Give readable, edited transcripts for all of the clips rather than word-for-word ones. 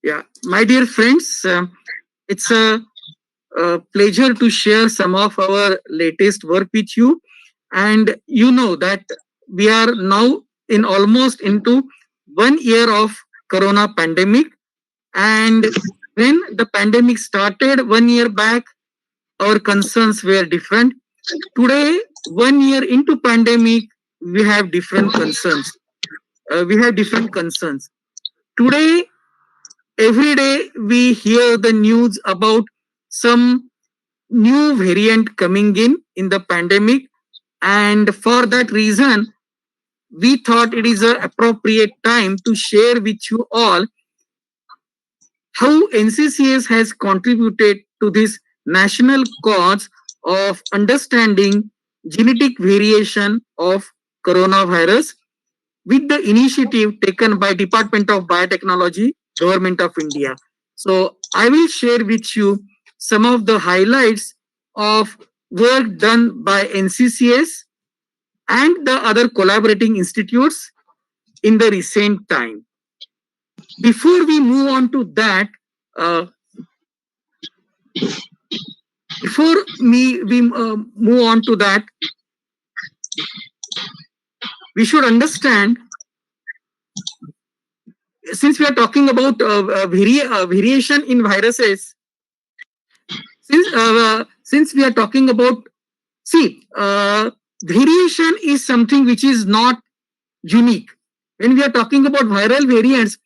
Yeah, my dear friends, it's a pleasure to share some of our latest work with you. And you know that we are now in almost into 1 year of Corona pandemic. And when the pandemic started 1 year back, our concerns were different. Today, 1 year into pandemic, we have different concerns. Today, every day we hear the news about some new variant coming in the pandemic, and for that reason we thought it is an appropriate time to share with you all how NCCS has contributed to this national cause of understanding genetic variation of coronavirus with the initiative taken by Department of Biotechnology, Government of India. So I will share with you some of the highlights of work done by NCCS and the other collaborating institutes in the recent time. Before we move on to that, uh, before we move on to that, we should understand, since we are talking about variation in viruses, since we are talking about, see, variation is something which is not unique. When we are talking about viral variants,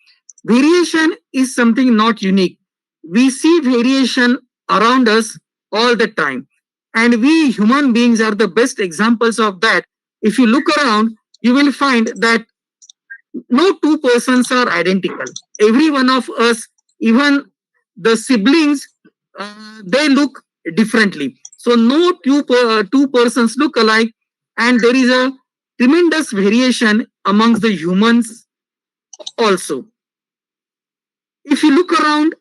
variation is something not unique. We see variation around us all the time. And we human beings are the best examples of that. If you look around, you will find that no two persons are identical. Every one of us, even the siblings, they look differently. So no two persons look alike, and there is a tremendous variation amongst the humans also. If you look around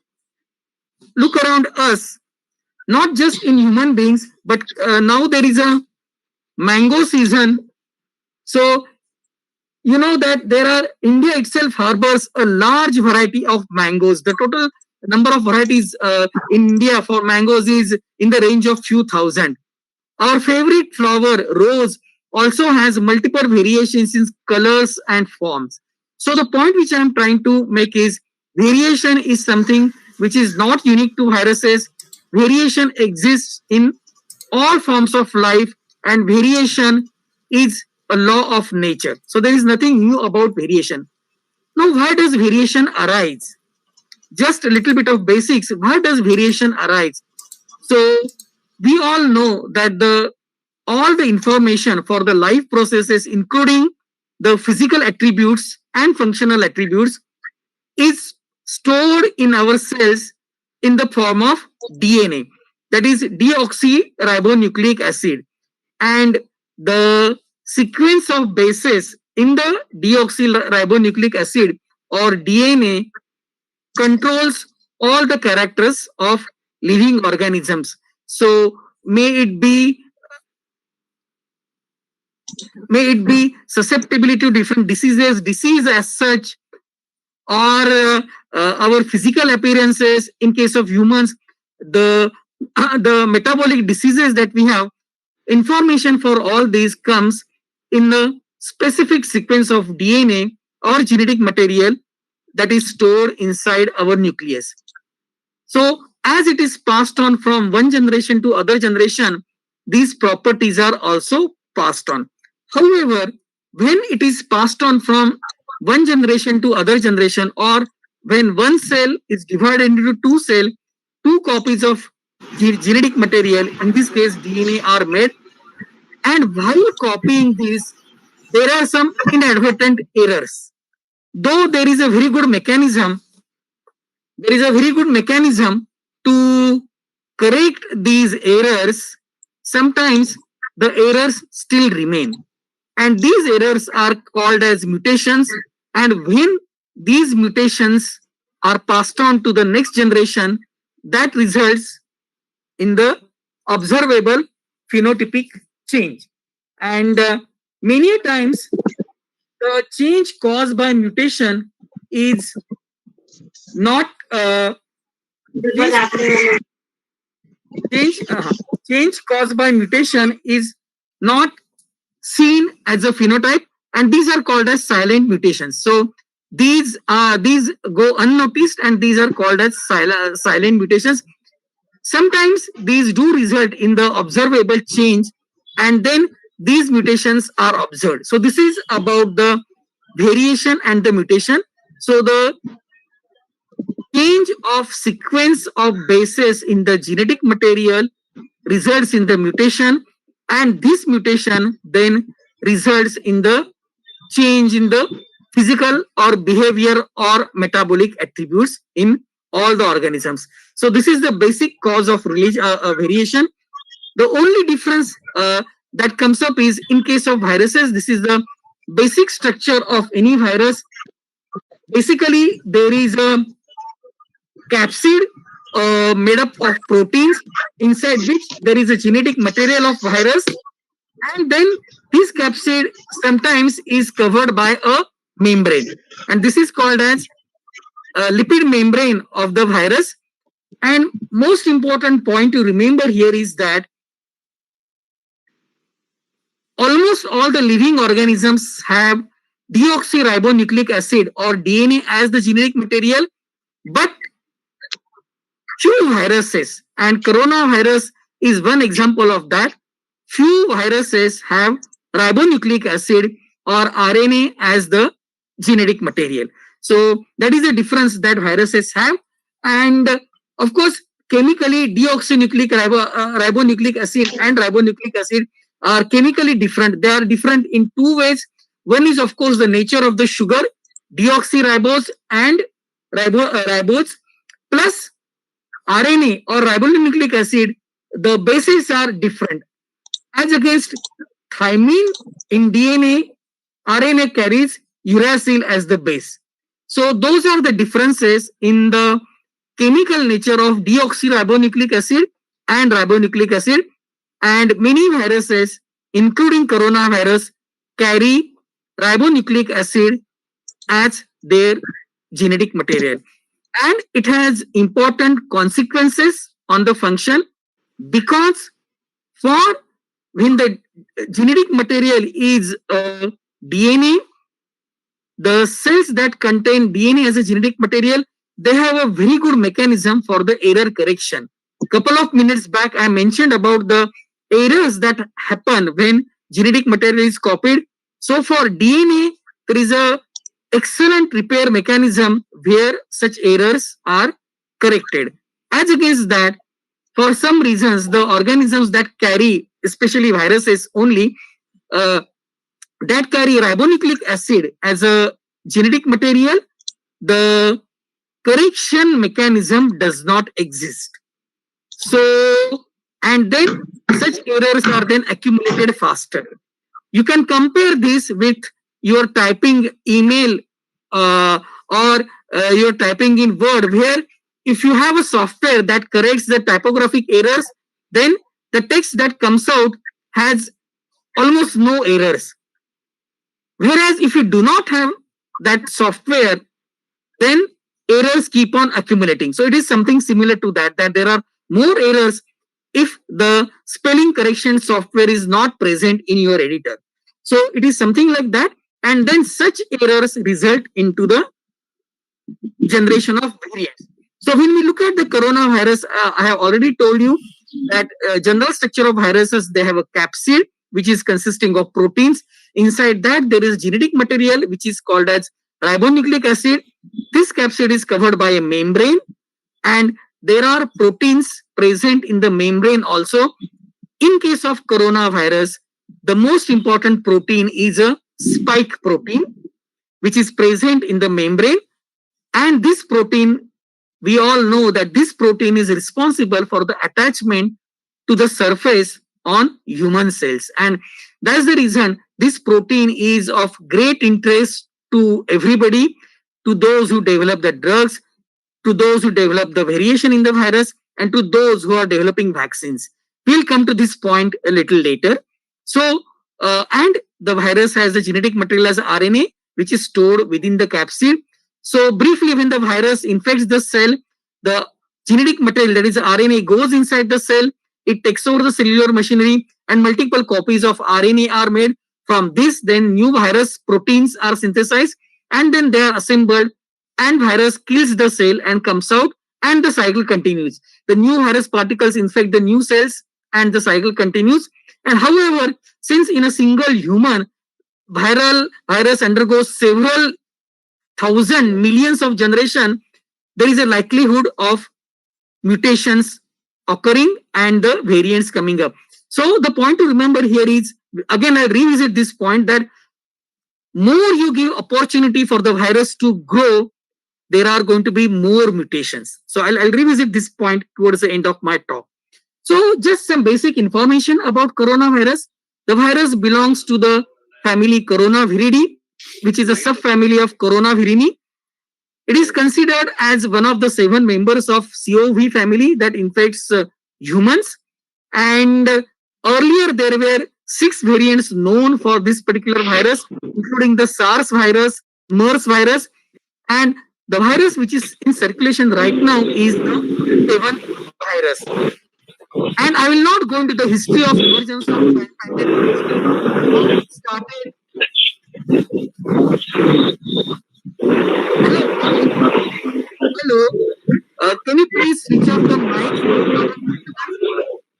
us, not just in human beings, but now there is a mango season. So you know that there are, India itself harbors a large variety of mangoes. The total number of varieties in India for mangoes is in the range of few thousand. Our favorite flower, rose, also has multiple variations in colors and forms. So the point which I am trying to make is variation is something which is not unique to viruses. Variation exists in all forms of life, and variation is a law of nature. So there is nothing new about variation. Now, why does variation arise? Just a little bit of basics. Why does variation arise? So we all know that the all the information for the life processes, including the physical attributes and functional attributes, is stored in our cells in the form of DNA, that is deoxyribonucleic acid. And the sequence of bases in the deoxyribonucleic acid or DNA controls all the characters of living organisms. So may it be susceptibility to different disease as such, or our physical appearances. In case of humans, the the metabolic diseases that we have, information for all these comes in the specific sequence of DNA or genetic material that is stored inside our nucleus. So as it is passed on from one generation to other generation, these properties are also passed on. However, when it is passed on from one generation to other generation, or when one cell is divided into two cells, two copies of genetic material, in this case DNA, are made. And while copying this, there are some inadvertent errors. Though there is a very good mechanism to correct these errors. Sometimes the errors still remain. And these errors are called as mutations. And when these mutations are passed on to the next generation, that results in the observable phenotypic change. And many times, the change caused by mutation is not uh, change, change caused by mutation is not seen as a phenotype, and these are called as silent mutations. So these go unnoticed, and these are called as silent mutations. Sometimes these do result in the observable change, and then these mutations are observed. So this is about the variation and the mutation. So the change of sequence of bases in the genetic material results in the mutation, and this mutation then results in the change in the physical or behavior or metabolic attributes in all the organisms. So this is the basic cause of variation. The only difference that comes up is in case of viruses. This is the basic structure of any virus. Basically, there is a capsid made up of proteins inside which there is a genetic material of virus, and then this capsid sometimes is covered by a membrane, and this is called as a lipid membrane of the virus. And most important point to remember here is that almost all the living organisms have deoxyribonucleic acid or DNA as the genetic material, but few viruses, and coronavirus is one example of that, few viruses have ribonucleic acid or RNA as the genetic material. So that is the difference that viruses have. And of course, chemically, ribonucleic acid and ribonucleic acid are chemically different. They are different in two ways. One is, of course, the nature of the sugar, deoxyribose and ribose, plus RNA or ribonucleic acid, the bases are different. As against thymine in DNA, RNA carries uracil as the base. So those are the differences in the chemical nature of deoxyribonucleic acid and ribonucleic acid. And many viruses, including coronavirus, carry ribonucleic acid as their genetic material. And it has important consequences on the function, because for when the genetic material is DNA, the cells that contain DNA as a genetic material, they have a very good mechanism for the error correction. A couple of minutes back, I mentioned about the errors that happen when genetic material is copied. So for DNA, there is a excellent repair mechanism where such errors are corrected. As against that, for some reasons, the organisms that carry, especially viruses only, that carry ribonucleic acid as a genetic material, the correction mechanism does not exist. So, and then such errors are then accumulated faster. You can compare this with your typing email or you're typing in Word, where if you have a software that corrects the typographic errors, then the text that comes out has almost no errors. Whereas if you do not have that software, then errors keep on accumulating. So it is something similar to that, that there are more errors if the spelling correction software is not present in your editor. So it is something like that. And then such errors result into the generation of variants. So when we look at the coronavirus, I have already told you that general structure of viruses, they have a capsid, which is consisting of proteins. Inside that, there is genetic material, which is called as ribonucleic acid. This capsid is covered by a membrane, and there are proteins present in the membrane also. In case of coronavirus, the most important protein is a spike protein, which is present in the membrane. And this protein, we all know that this protein is responsible for the attachment to the surface on human cells. And that's the reason this protein is of great interest to everybody, to those who develop the drugs, to those who develop the variation in the virus, and to those who are developing vaccines. We'll come to this point a little later. So, and the virus has the genetic material as RNA, which is stored within the capsid. So briefly, when the virus infects the cell, the genetic material, that is RNA, goes inside the cell. It takes over the cellular machinery, and multiple copies of RNA are made. From this, then new virus proteins are synthesized, and then they are assembled, and virus kills the cell and comes out, and the cycle continues. The new virus particles infect the new cells, and the cycle continues. And however, since in a single human, virus undergoes several thousand millions of generation, there is a likelihood of mutations occurring and the variants coming up. So the point to remember here is, again, I revisit this point, that more you give opportunity for the virus to grow, there are going to be more mutations. So I'll revisit this point towards the end of my talk. So just some basic information about coronavirus. The virus belongs to the family Coronaviridae, which is a subfamily of Coronavirinae. It is considered as one of the 7 members of CoV family that infects humans. And earlier there were 6 variants known for this particular virus, including the SARS virus, MERS virus, and the virus which is in circulation right now is the 7th virus. And I will not go into the history of emergence of pandemic. Started. Hello. Can you please switch off the mic?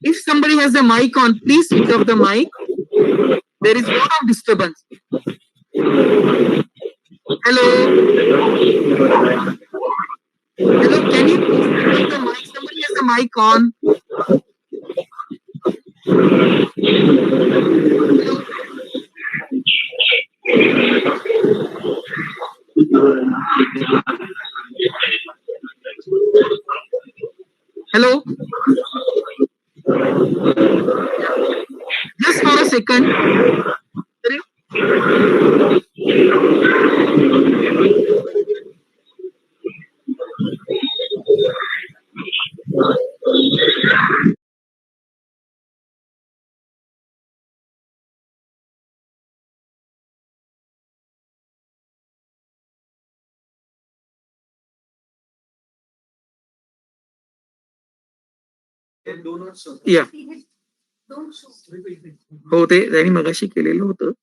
If somebody has the mic on, please switch off the mic. There is a lot of disturbance. Hello. Hello, can you please switch off the mic? Somebody has the mic on. Hello. Just for a second. Yeah. हो ते त्यांनी मगाशी केलेलं होतं.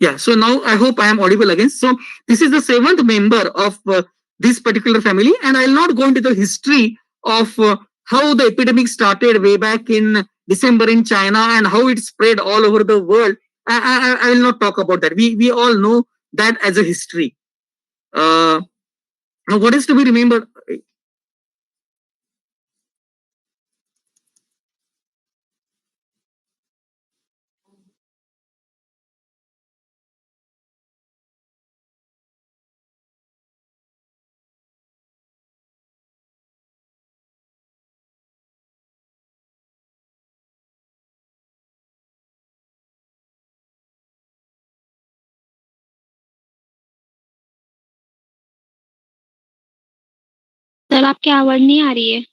Yeah, so now I hope I am audible again. So this is the 7th member of this particular family, and I'll not go into the history of how the epidemic started way back in December in China and how it spread all over the world. I will not talk about that. We all know that as a history. Now, what is to be remembered? Sir आपकी आवाज नहीं आ रही है.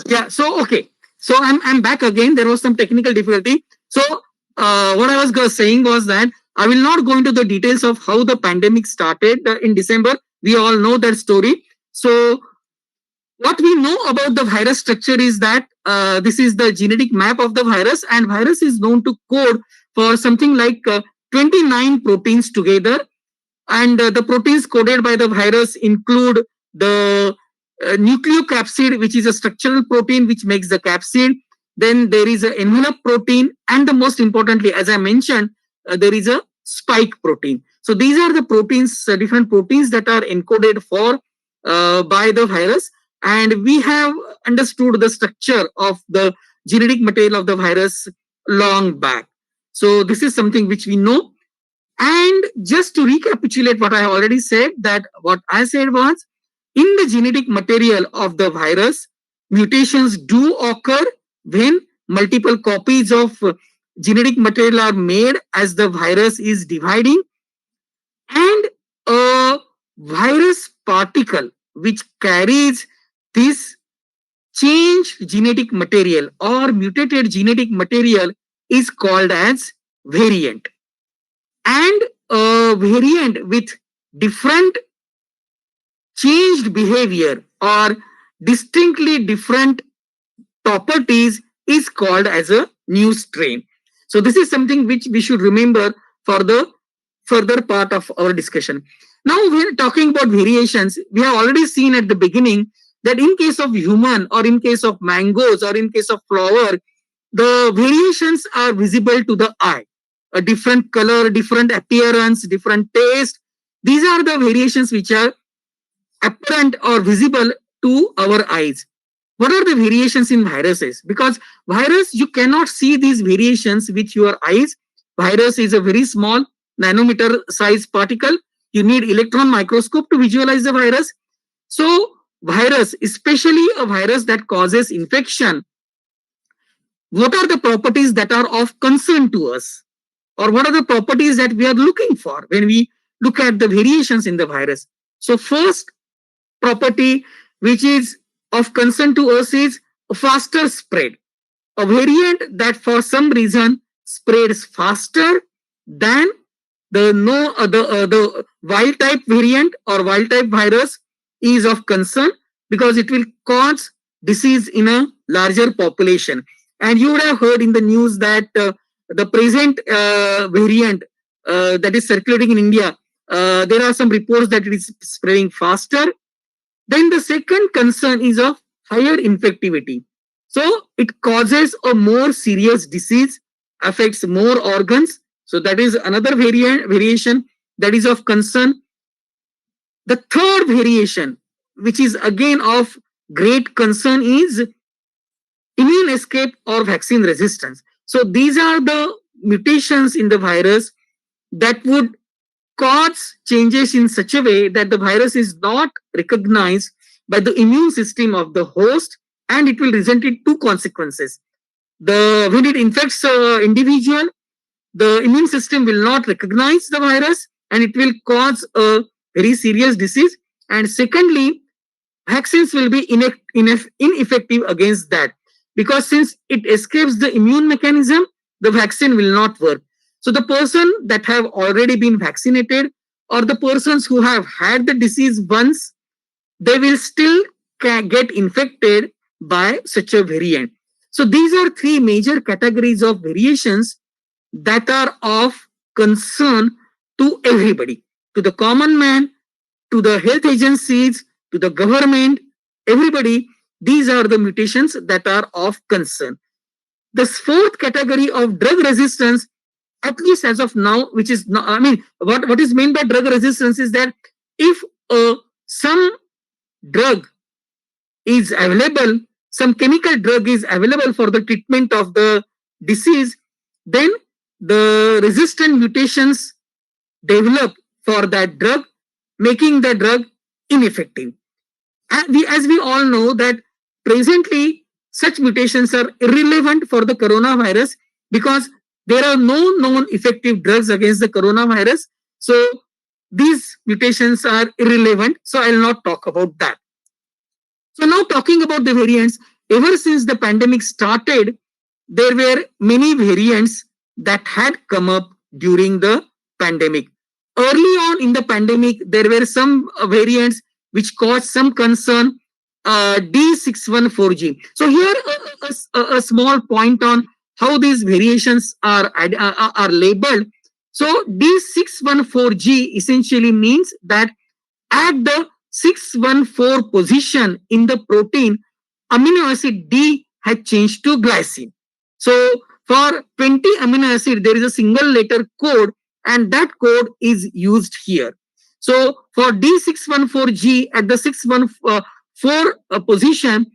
Yeah, so okay. So I'm back again. There was some technical difficulty. So what I was saying was that I will not go into the details of how the pandemic started in December. We all know that story. So what we know about the virus structure is that this is the genetic map of the virus, and virus is known to code for something like 29 proteins together. And the proteins coded by the virus include the nucleocapsid, which is a structural protein which makes the capsid. Then there is an envelope protein, and the most importantly, as I mentioned, there is a spike protein. So these are the proteins, different proteins that are encoded for by the virus, and we have understood the structure of the genetic material of the virus long back. So this is something which we know. And just to recapitulate what I already said, that what I said was, in the genetic material of the virus, mutations do occur when multiple copies of genetic material are made as the virus is dividing, and a virus particle which carries this changed genetic material or mutated genetic material is called as variant. And a variant with different changed behavior or distinctly different properties is called as a new strain. So this is something which we should remember for the further part of our discussion. Now we're talking about variations. We have already seen at the beginning that in case of human or in case of mangoes or in case of flower, the variations are visible to the eye. A different color, different appearance, different taste. These are the variations which are apparent or visible to our eyes. What are the variations in viruses? Because virus, you cannot see these variations with your eyes. Virus is a very small nanometer size particle. You need electron microscope to visualize the virus. So virus, especially a virus that causes infection, what are the properties that are of concern to us? Or what are the properties that we are looking for when we look at the variations in the virus? So first property which is of concern to us is a faster spread. A variant that for some reason spreads faster than the wild type variant or wild type virus is of concern because it will cause disease in a larger population. And you would have heard in the news that the present variant that is circulating in India, there are some reports that it is spreading faster. Then the second concern is of higher infectivity. So it causes a more serious disease, affects more organs. So that is another variation that is of concern. The third variation, which is again of great concern, is immune escape or vaccine resistance. So these are the mutations in the virus that would cause changes in such a way that the virus is not recognized by the immune system of the host, and it will result in two consequences. When it infects an individual, the immune system will not recognize the virus and it will cause a very serious disease. And secondly, vaccines will be ineffective against that because since it escapes the immune mechanism, the vaccine will not work. So the person that have already been vaccinated or the persons who have had the disease once, they will still get infected by such a variant. So these are three major categories of variations that are of concern to everybody, to the common man, to the health agencies, to the government, everybody. These are the mutations that are of concern. The fourth category of drug resistance, at least as of now, which is not, I mean, what is meant by drug resistance is that if some drug is available, some chemical drug is available for the treatment of the disease, then the resistant mutations develop for that drug, making the drug ineffective. As we all know that presently such mutations are irrelevant for the coronavirus because there are no known effective drugs against the coronavirus. So these mutations are irrelevant. So I'll not talk about that. So now talking about the variants, ever since the pandemic started, there were many variants that had come up during the pandemic. Early on in the pandemic, there were some variants which caused some concern, D614G. So here a small point on how these variations are labeled. So D614G essentially means that at the 614 position in the protein, amino acid D had changed to glycine. So for 20 amino acid, there is a single letter code and that code is used here. So for D614G at the 614 position,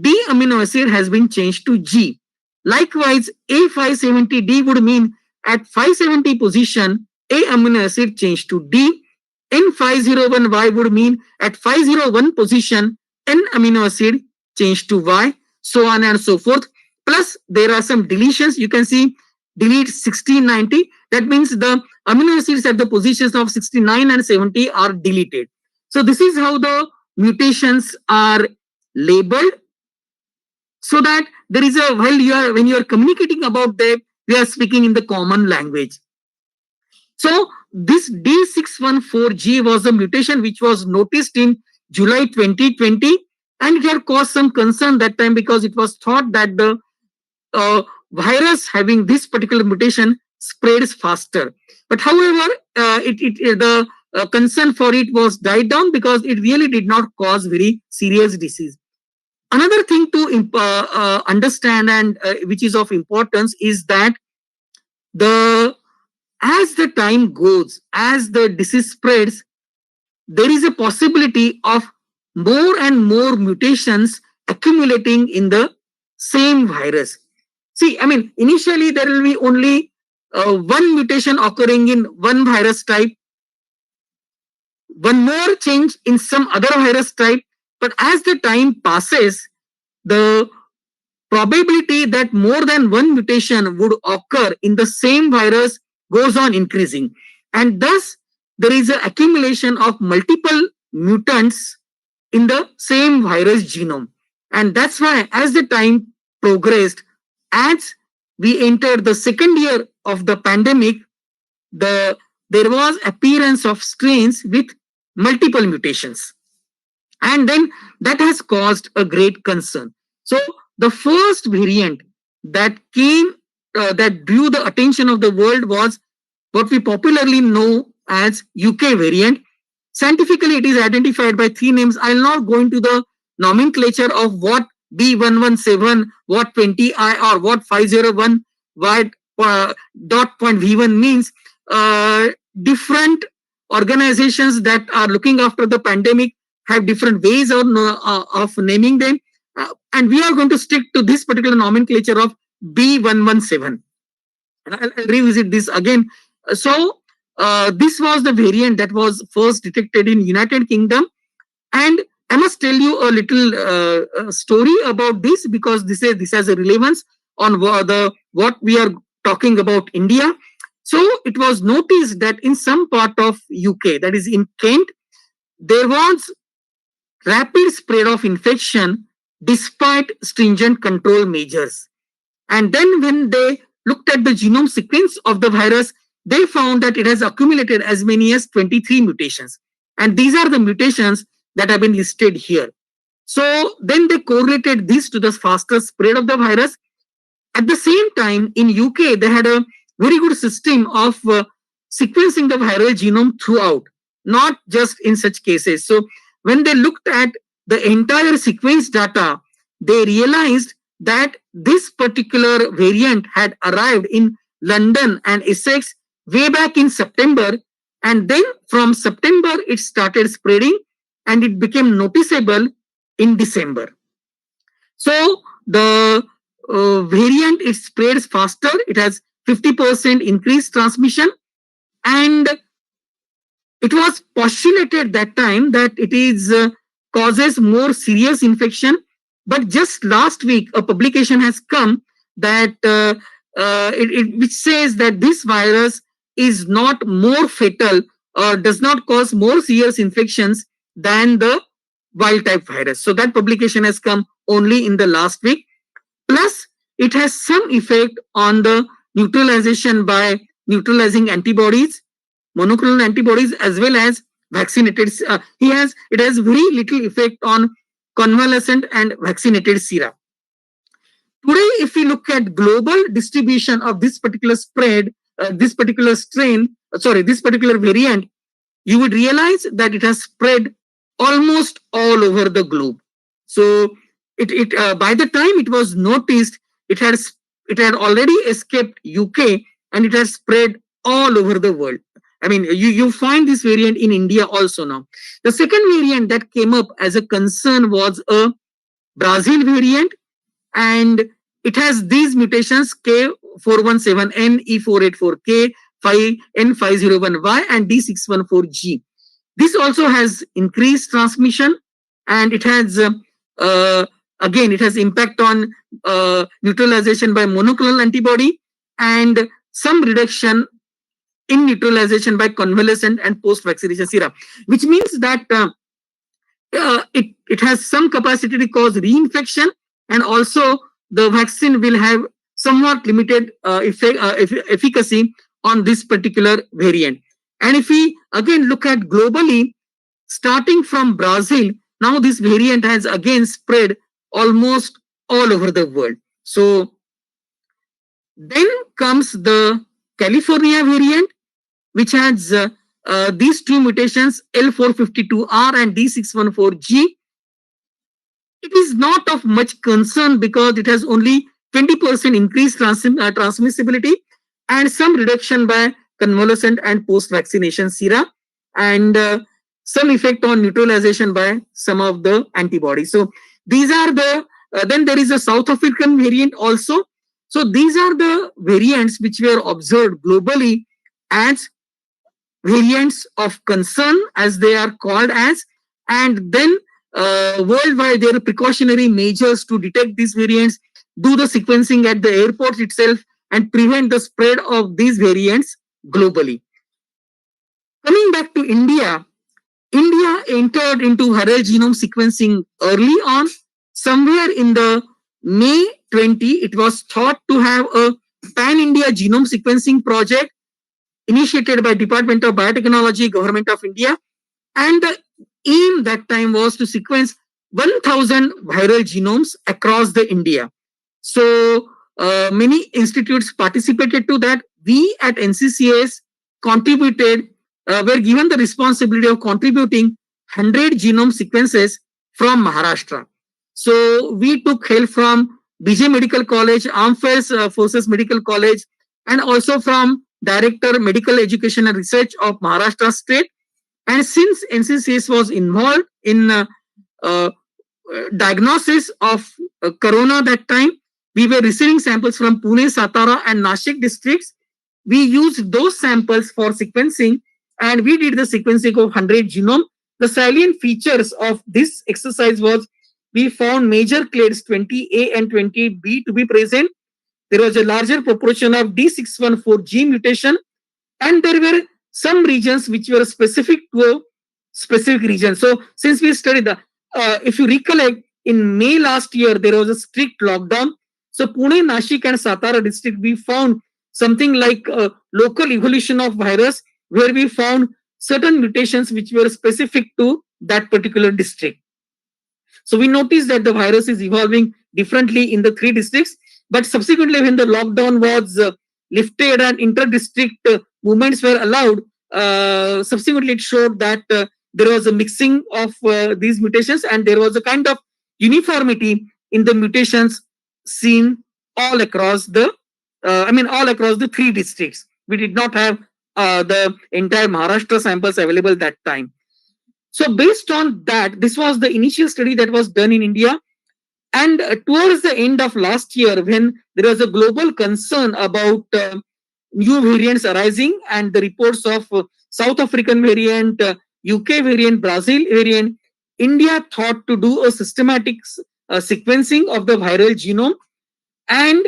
D amino acid has been changed to G. Likewise, A570D would mean at 570 position, A amino acid changed to D. N501Y would mean at 501 position, N amino acid changed to Y, so on and so forth. Plus, there are some deletions. You can see delete 1690. That means the amino acids at the positions of 69 and 70 are deleted. So this is how the mutations are labeled. so that there is a, while you are, when you are communicating about them, we are speaking in the common language. So this D614G was a mutation which was noticed in July 2020, and it had caused some concern that time because it was thought that the virus having this particular mutation spreads faster. But however, the concern for it was died down because it really did not cause very serious disease. Another thing to understand, and which is of importance, is that the as the time goes, as the disease spreads, there is a possibility of more and more mutations accumulating in the same virus. See, I mean, initially there will be only one mutation occurring in one virus type, one more change in some other virus type. But as the time passes, the probability that more than one mutation would occur in the same virus goes on increasing. And thus, there is an accumulation of multiple mutants in the same virus genome. And that's why, as the time progressed, as we entered the second year of the pandemic, there was appearance of strains with multiple mutations. And then that has caused a great concern. So the first variant that came, that drew the attention of the world was what we popularly know as UK variant. Scientifically, it is identified by three names. I'll not go into the nomenclature of what B117, what 20I, or what 501, what dot point V1 means. Different organizations that are looking after the pandemic have different ways of naming them. And we are going to stick to this particular nomenclature of B117. And I'll revisit this again. So this was the variant that was first detected in United Kingdom. And I must tell you a little story about this, because this has a relevance on what we are talking about India. So it was noticed that in some part of UK, that is in Kent, there was rapid spread of infection despite stringent control measures. And then when they looked at the genome sequence of the virus, they found that it has accumulated as many as 23 mutations. And these are the mutations that have been listed here. So then they correlated this to the faster spread of the virus. At the same time, in UK, they had a very good system of sequencing the viral genome throughout, not just in such cases. So when they looked at the entire sequence data, they realized that this particular variant had arrived in London and Essex way back in September. And then from September, it started spreading and it became noticeable in December. So the variant, it spreads faster. It has 50% increased transmission. And it was postulated that time that it is causes more serious infection. But just last week, a publication has come that which says that this virus is not more fatal or does not cause more serious infections than the wild type virus. So that publication has come only in the last week. Plus, it has some effect on the neutralization by neutralizing antibodies, monoclonal antibodies, as well as vaccinated. It has very little effect on convalescent and vaccinated sera. Today, if we look at global distribution of this particular spread, this particular variant, you would realize that it has spread almost all over the globe. So by the time it was noticed, it had already escaped UK and it has spread all over the world. I mean, you find this variant in India also now. The second variant that came up as a concern was a Brazil variant, and it has these mutations K417N, E484K, N501Y, and D614G. This also has increased transmission, and it has again, it has impact on neutralization by monoclonal antibody and some reduction in neutralization by convalescent and post-vaccination sera, which means that it has some capacity to cause reinfection, and also the vaccine will have somewhat limited efficacy on this particular variant. And if we again look at globally, starting from Brazil, now this variant has again spread almost all over the world. So then comes the California variant, which has these two mutations, L452R and D614G. It is not of much concern because it has only 20% increased transmissibility and some reduction by convalescent and post-vaccination sera, and some effect on neutralization by some of the antibodies. So these are the, then there is a South African variant also. So these are the variants which were observed globally as variants of concern, as they are called as, and then worldwide there are precautionary measures to detect these variants, do the sequencing at the airports itself, and prevent the spread of these variants globally. Coming back to India, India entered into viral genome sequencing early on. Somewhere in the May 20, it was thought to have a pan-India genome sequencing project initiated by Department of Biotechnology, Government of India, and the aim that time was to sequence 1,000 viral genomes across the India. So many institutes participated to that. We at NCCS contributed, were given the responsibility of contributing 100 genome sequences from Maharashtra. So we took help from BJ Medical College, Armed Forces Medical College, and also from Director Medical Education and Research of Maharashtra State. And since NCCS was involved in diagnosis of corona that time, we were receiving samples from Pune, Satara, and Nashik districts. We used those samples for sequencing, and we did the sequencing of 100 genome. The salient features of this exercise was we found major clades 20A and 20B to be present. There was a larger proportion of D614G mutation, and there were some regions which were specific to a specific region. So since we studied the, if you recollect, in May last year, there was a strict lockdown. So Pune, Nashik, and Satara district, we found something like a local evolution of virus, where we found certain mutations which were specific to that particular district. So we noticed that the virus is evolving differently in the three districts. But subsequently, when the lockdown was lifted and inter-district movements were allowed, subsequently it showed that there was a mixing of these mutations, and there was a kind of uniformity in the mutations seen all across the, all across the three districts. We did not have the entire Maharashtra samples available that time. So based on that, this was the initial study that was done in India. And towards the end of last year, when there was a global concern about new variants arising and the reports of South African variant, UK variant, Brazil variant, India thought to do a systematic sequencing of the viral genome. And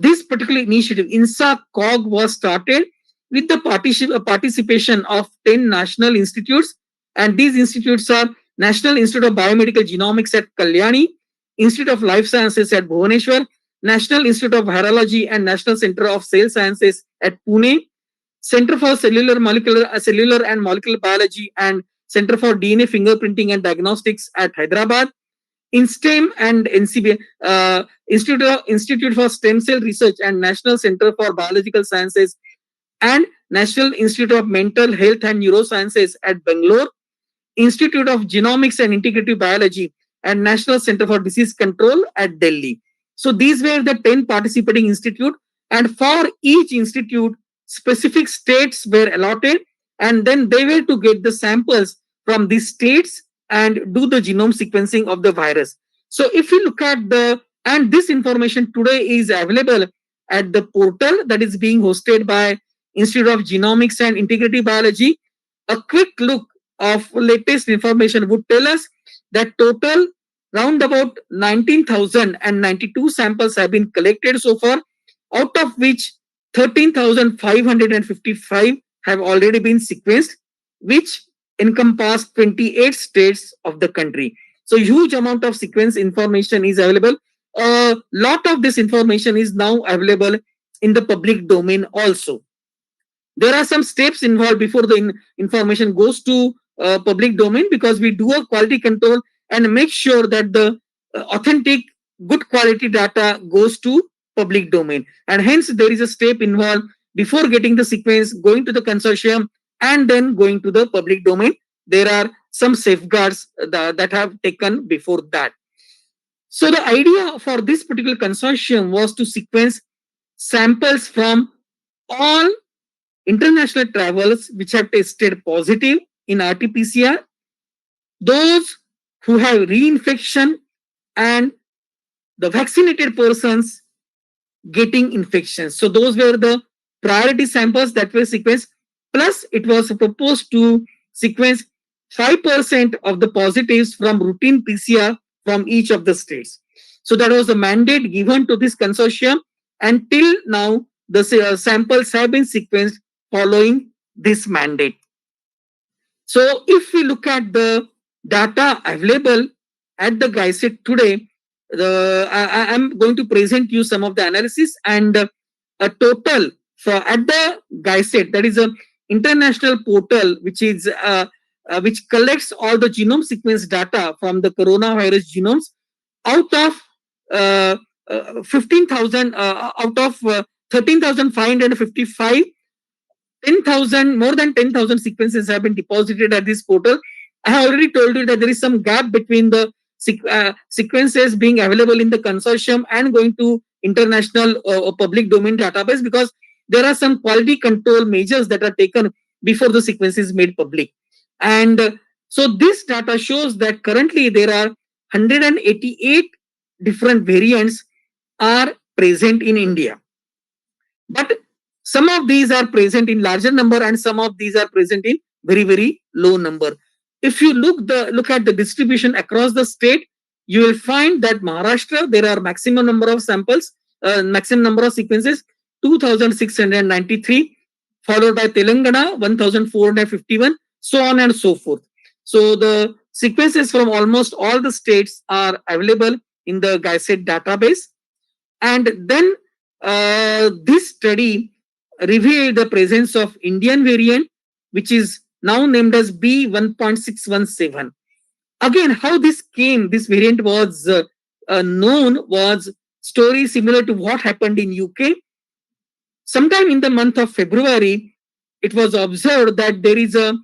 this particular initiative, INSA-COG, was started with the participation of 10 national institutes. And these institutes are National Institute of Biomedical Genomics at Kalyani, Institute of Life Sciences at Bhubaneswar, National Institute of Virology and National Center of Cell Sciences at Pune, Center for Cellular and Molecular Biology and Center for DNA Fingerprinting and Diagnostics at Hyderabad, INSTEM and NCB, Institute for Stem Cell Research and National Center for Biological Sciences, and National Institute of Mental Health and Neurosciences at Bangalore, Institute of Genomics and Integrative Biology and National Center for Disease Control at Delhi. So these were the 10 participating institutes, and for each institute, specific states were allotted, and then they were to get the samples from these states and do the genome sequencing of the virus. So if you look at and this information today is available at the portal that is being hosted by Institute of Genomics and Integrative Biology. A quick look of latest information would tell us that total round about 19,092 samples have been collected so far, out of which 13,555 have already been sequenced, which encompass 28 states of the country. So huge amount of sequence information is available. a lot of this information is now available in the public domain also. There are some steps involved before the information goes to public domain, because we do a quality control and make sure that the authentic, good quality data goes to public domain. And hence there is a step involved before getting the sequence, going to the consortium, and then going to the public domain. There are some safeguards that have taken before that. So the idea for this particular consortium was to sequence samples from all international travelers which have tested positive in RT-PCR, those who have reinfection, and the vaccinated persons getting infections. So those were the priority samples that were sequenced. Plus, it was proposed to sequence 5% of the positives from routine PCR from each of the states. So that was the mandate given to this consortium. Until now, the samples have been sequenced following this mandate. So if we look at the data available at the GISET today, I am going to present you some of the analysis, and a total for at the GISET, that is a international portal which collects all the genome sequence data from the coronavirus genomes. Out of 15,000, out of 13,555, 10,000, more than 10,000 sequences have been deposited at this portal. I have already told you that there is some gap between the sequences being available in the consortium and going to international public domain database, because there are some quality control measures that are taken before the sequence is made public. And so this data shows that currently there are 188 different variants are present in India. But some of these are present in larger number and some of these are present in very, very low number. If you look at the distribution across the state, you will find that Maharashtra, there are maximum number of samples, maximum number of sequences, 2,693, followed by Telangana, 1,451, so on and so forth. So the sequences from almost all the states are available in the GISET database. And then this study revealed the presence of Indian variant, which is now named as B1.617. Again, how this variant was known was story similar to what happened in UK. Sometime in the month of February, it was observed that there is a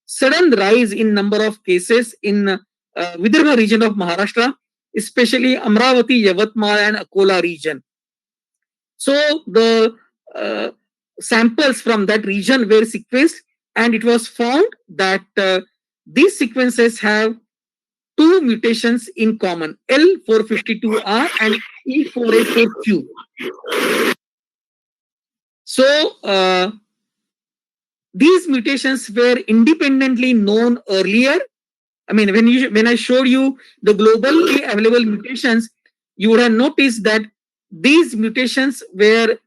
sudden rise in number of cases in Vidarbha region of Maharashtra, especially Amravati, Yavatmal, and Akola region. So the samples from that region were sequenced, and it was found that these sequences have two mutations in common, L452R and E484Q. So these mutations were independently known earlier. I mean, when I showed you the globally available mutations, you would have noticed that these mutations were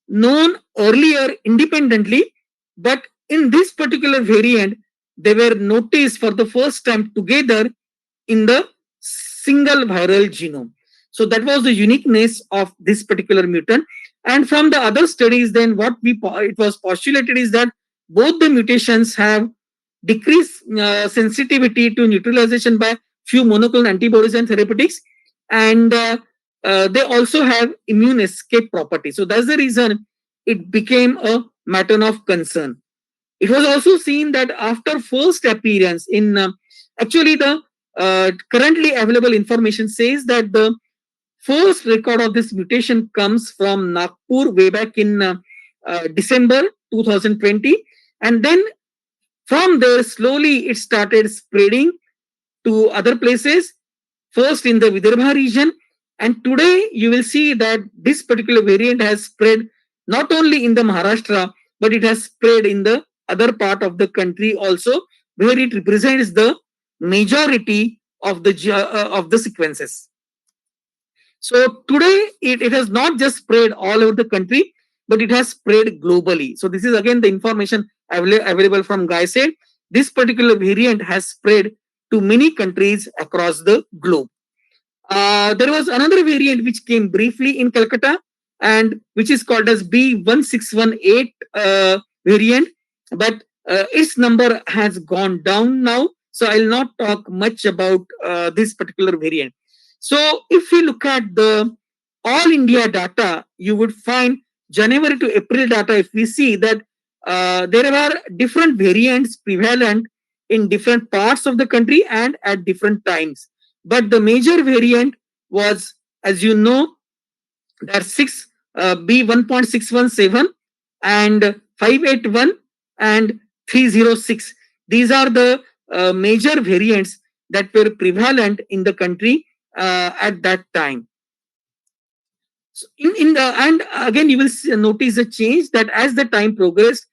known earlier independently, but in this particular variant, they were noticed for the first time together in the single viral genome. So that was the uniqueness of this particular mutant. And from the other studies, then what it was postulated is that both the mutations have decreased sensitivity to neutralization by few monoclonal antibodies and therapeutics, and they also have immune escape property. So that's the reason it became a matter of concern. It was also seen that after first appearance in actually the currently available information says that the first record of this mutation comes from Nagpur way back in December 2020, and then from there slowly it started spreading to other places, first in the Vidarbha region, and today you will see that this particular variant has spread not only in the Maharashtra, but it has spread in the other part of the country also, where it represents the majority of the sequences. So today it has not just spread all over the country, but it has spread globally. So this is again the information available from GISET. This particular variant has spread to many countries across the globe. There was another variant which came briefly in Calcutta and which is called as B1618 variant, but its number has gone down now. So I'll not talk much about this particular variant. So if we look at the all India data, you would find January to April data. If we see that there are different variants prevalent in different parts of the country and at different times. But the major variant was, as you know, that 6 B1.617 and 581 and 306. These are the major variants that were prevalent in the country at that time. So in the and again you will notice a change that as the time progressed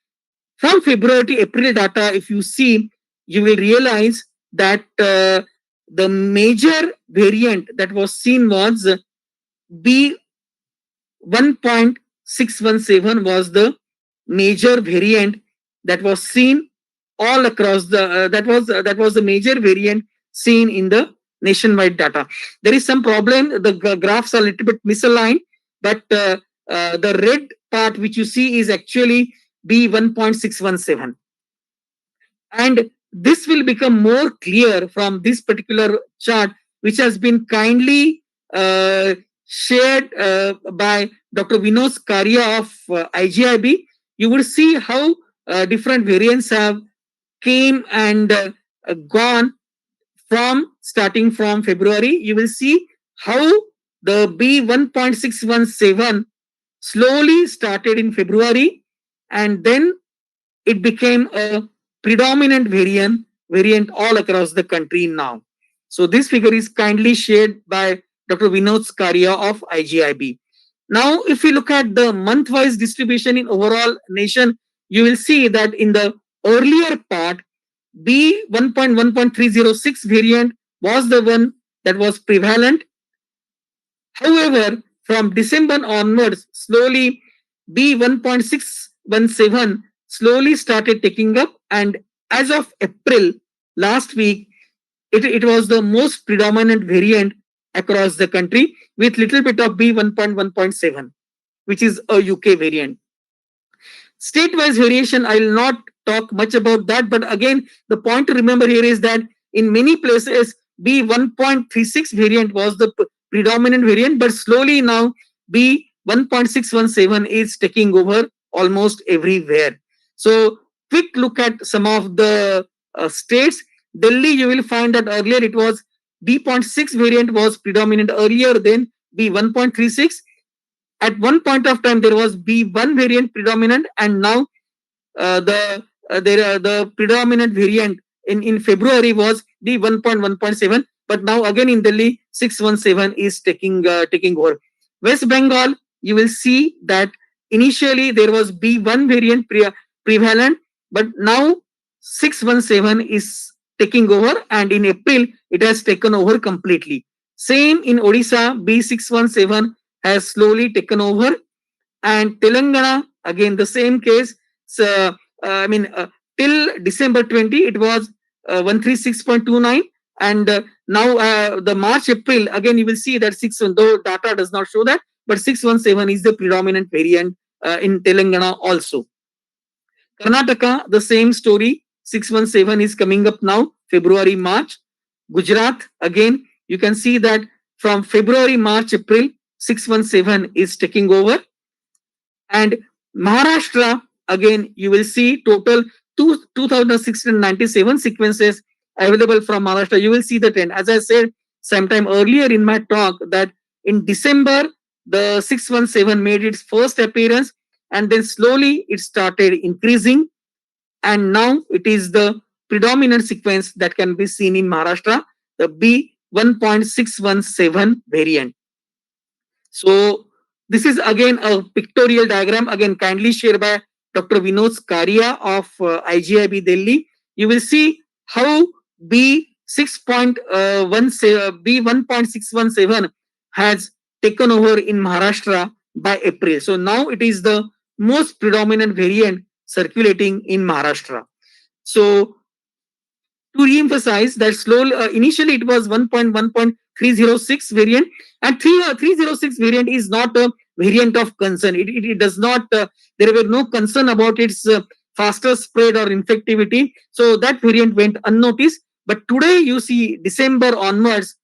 from February to April data, if you see, you will realize that the major variant that was seen was B1.617 was the major variant that was seen all across the that was the major variant seen in the nationwide data. There is some problem. The graphs are a little bit misaligned, but the red part which you see is actually B1.617. And this will become more clear from this particular chart, which has been kindly shared by Dr. Vinod Karia of IGIB. You will see how different variants have came and gone from starting from February. You will see how the B1.617 slowly started in February and then it became a predominant variant all across the country now. So this figure is kindly shared by Dr. Vinod Skaria of IGIB. Now, if we look at the month-wise distribution in overall nation, you will see that in the earlier part, B1.1.306 variant was the one that was prevalent. However, from December onwards, slowly B1.617 slowly started taking up, and as of April last week, it was the most predominant variant across the country with little bit of B1.1.7, which is a UK variant. State-wise variation, I will not talk much about that, but again, the point to remember here is that in many places, B1.36 variant was the predominant variant, but slowly now B1.617 is taking over almost everywhere. So, quick look at some of the states. Delhi, you will find that earlier it was B.6 variant was predominant earlier than B1.36. At one point of time, there was B1 variant predominant, and now the predominant variant in February was B1.1.7. But now again in Delhi, 617 is taking over. West Bengal, you will see that initially there was B1 variant prevalent, but now 617 is taking over, and in April it has taken over completely. Same in Odisha, B617 has slowly taken over, and Telangana again the same case. So till December 20 it was 136.29, and now the March April again you will see that 6, though data does not show that, but 617 is the predominant variant in Telangana also. Karnataka, the same story. 617 is coming up now, February, March. Gujarat, again, you can see that from February, March, April, 617 is taking over. And Maharashtra, again, you will see total 2,697 sequences available from Maharashtra. You will see the trend. As I said sometime earlier in my talk, that in December, the 617 made its first appearance, and then slowly it started increasing, and now it is the predominant sequence that can be seen in Maharashtra, the B1.617 variant. So this is again a pictorial diagram, again kindly shared by Dr. Vinod Skaria of IGIB Delhi. You will see how B1.617 has taken over in Maharashtra by April. So now it is the most predominant variant circulating in Maharashtra. So to re-emphasize that slowly, initially it was 1.1.306 306 variant, and 306 variant is not a variant of concern. It does not, there were no concern about its faster spread or infectivity. So that variant went unnoticed. But today you see December onwards,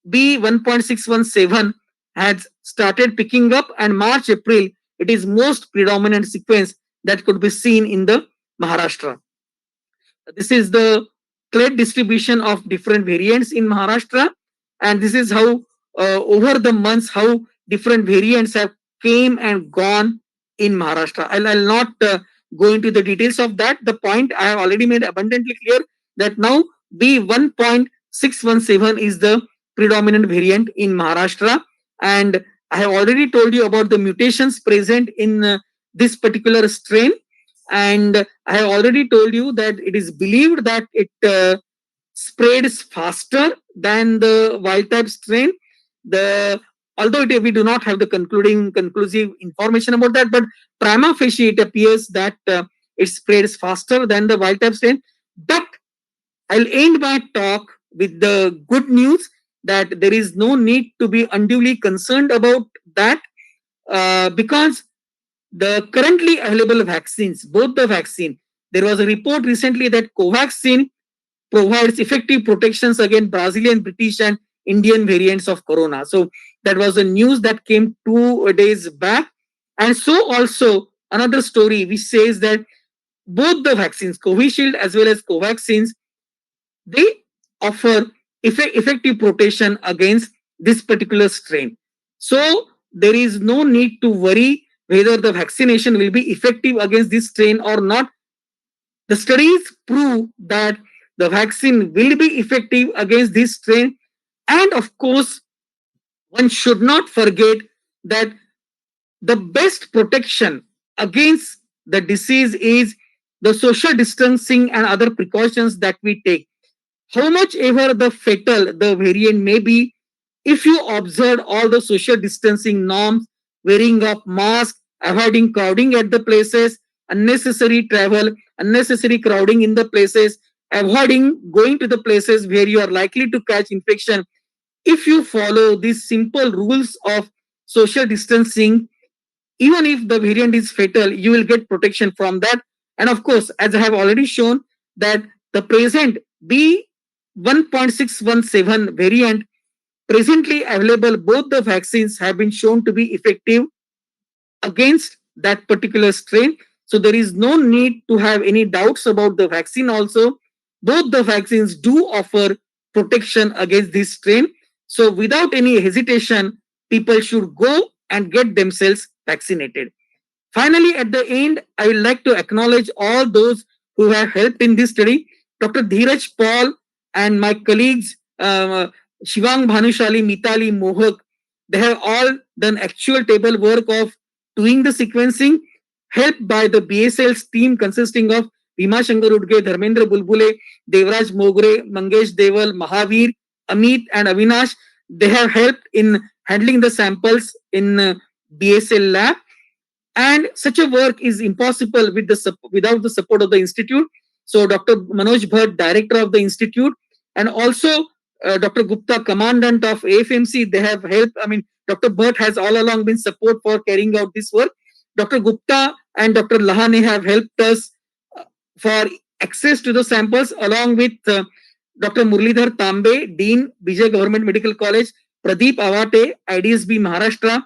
B1.617 has started picking up, and March, April, it is most predominant sequence that could be seen in the Maharashtra. This is the clade distribution of different variants in Maharashtra, and this is how over the months how different variants have came and gone in Maharashtra. I'll not go into the details of that. The point I have already made abundantly clear that now B1.617 is the predominant variant in Maharashtra, and I have already told you about the mutations present in this particular strain, and I have already told you that it is believed that it spreads faster than the wild type strain. The Although we do not have the conclusive information about that, but prima facie it appears that it spreads faster than the wild type strain. But I'll end my talk with the good news that there is no need to be unduly concerned about that, because the currently available vaccines, both the vaccine, there was a report recently that Covaxin provides effective protections against Brazilian, British, and Indian variants of corona. So that was a news that came 2 days back. And so also another story which says that both the vaccines, Covishield as well as Covaxins, they offer effective protection against this particular strain. So there is no need to worry whether the vaccination will be effective against this strain or not. The studies prove that the vaccine will be effective against this strain. And of course, one should not forget that the best protection against the disease is the social distancing and other precautions that we take. How much ever the fatal the variant may be, if you observe all the social distancing norms, wearing of mask, avoiding crowding at the places, unnecessary travel, unnecessary crowding in the places, avoiding going to the places where you are likely to catch infection. If you follow these simple rules of social distancing, even if the variant is fatal, you will get protection from that. And of course, as I have already shown, that the present B1.617 variant presently available, both the vaccines have been shown to be effective against that particular strain. So there is no need to have any doubts about the vaccine also. Both the vaccines do offer protection against this strain. So without any hesitation, people should go and get themselves vaccinated. Finally, at the end, I would like to acknowledge all those who have helped in this study. Dr. Dheeraj Paul and my colleagues, Shivang Bhanushali, Mitali, Mohak, they have all done actual table work of doing the sequencing, helped by the BSL's team consisting of Bhima Shankar Udge, Dharmendra Bulbule, Devraj Mogre, Mangesh Deval, Mahavir, Amit, and Avinash. They have helped in handling the samples in BSL lab. And such a work is impossible without the support of the institute. So Dr. Manoj Bhatt, director of the institute, and also Dr. Gupta, commandant of AFMC, they have helped. I mean, Dr. Bhatt has all along been support for carrying out this work. Dr. Gupta and Dr. Lahane have helped us for access to the samples, along with Dr. Murlidhar Tambe, Dean, Vijay Government Medical College, Pradeep Awate, IDSB Maharashtra,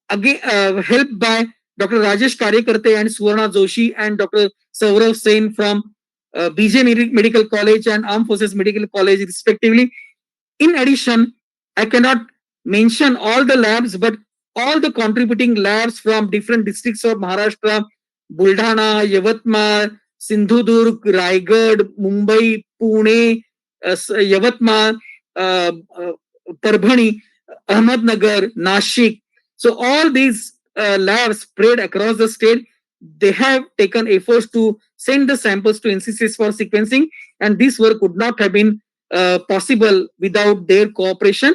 again helped by Dr. Rajesh Karyakarte and Suvarna Joshi and Dr. Saurav Sen from BJ Medical College and Armed Forces Medical College respectively. In addition, I cannot mention all the labs, but all the contributing labs from different districts of Maharashtra, Buldhana, Yavatmal, Sindhudurg, Raigad, Mumbai, Pune, Yavatmal, Parbhani, Ahmednagar, Nashik. So all these labs spread across the state, they have taken efforts to send the samples to NCCS for sequencing, and this work would not have been possible without their cooperation.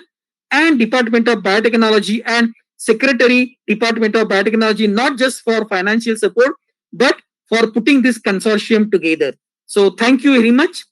And Department of Biotechnology and Secretary, Department of Biotechnology, not just for financial support, but for putting this consortium together. So thank you very much.